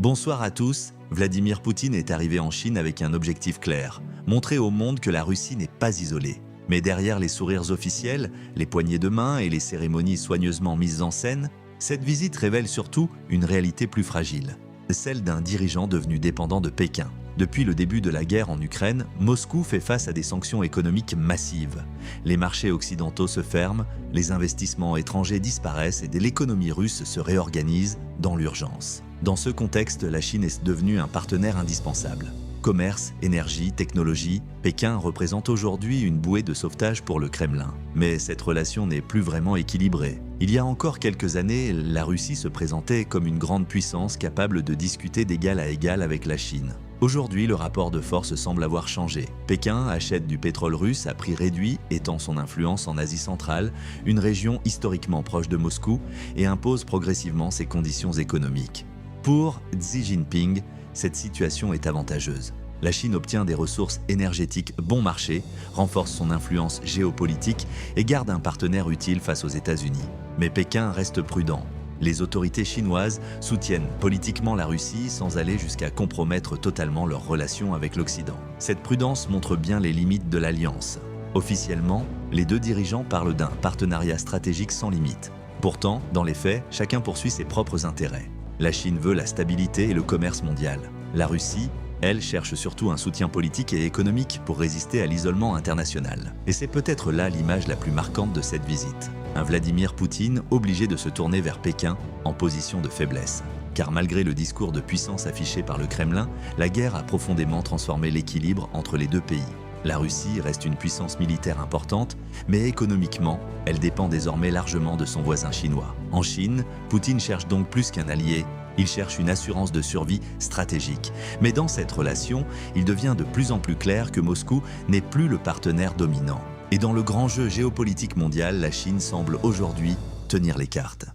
Bonsoir à tous, Vladimir Poutine est arrivé en Chine avec un objectif clair, montrer au monde que la Russie n'est pas isolée. Mais derrière les sourires officiels, les poignées de main et les cérémonies soigneusement mises en scène, cette visite révèle surtout une réalité plus fragile, celle d'un dirigeant devenu dépendant de Pékin. Depuis le début de la guerre en Ukraine, Moscou fait face à des sanctions économiques massives. Les marchés occidentaux se ferment, les investissements étrangers disparaissent et l'économie russe se réorganise dans l'urgence. Dans ce contexte, la Chine est devenue un partenaire indispensable. Commerce, énergie, technologie, Pékin représente aujourd'hui une bouée de sauvetage pour le Kremlin. Mais cette relation n'est plus vraiment équilibrée. Il y a encore quelques années, la Russie se présentait comme une grande puissance capable de discuter d'égal à égal avec la Chine. Aujourd'hui, le rapport de force semble avoir changé. Pékin achète du pétrole russe à prix réduit, étend son influence en Asie centrale, une région historiquement proche de Moscou, et impose progressivement ses conditions économiques. Pour Xi Jinping, cette situation est avantageuse. La Chine obtient des ressources énergétiques bon marché, renforce son influence géopolitique et garde un partenaire utile face aux États-Unis. Mais Pékin reste prudent. Les autorités chinoises soutiennent politiquement la Russie sans aller jusqu'à compromettre totalement leurs relations avec l'Occident. Cette prudence montre bien les limites de l'alliance. Officiellement, les deux dirigeants parlent d'un partenariat stratégique sans limite. Pourtant, dans les faits, chacun poursuit ses propres intérêts. La Chine veut la stabilité et le commerce mondial. La Russie, elle, cherche surtout un soutien politique et économique pour résister à l'isolement international. Et c'est peut-être là l'image la plus marquante de cette visite. Un Vladimir Poutine obligé de se tourner vers Pékin en position de faiblesse. Car malgré le discours de puissance affiché par le Kremlin, la guerre a profondément transformé l'équilibre entre les deux pays. La Russie reste une puissance militaire importante, mais économiquement, elle dépend désormais largement de son voisin chinois. En Chine, Poutine cherche donc plus qu'un allié, il cherche une assurance de survie stratégique. Mais dans cette relation, il devient de plus en plus clair que Moscou n'est plus le partenaire dominant. Et dans le grand jeu géopolitique mondial, la Chine semble aujourd'hui tenir les cartes.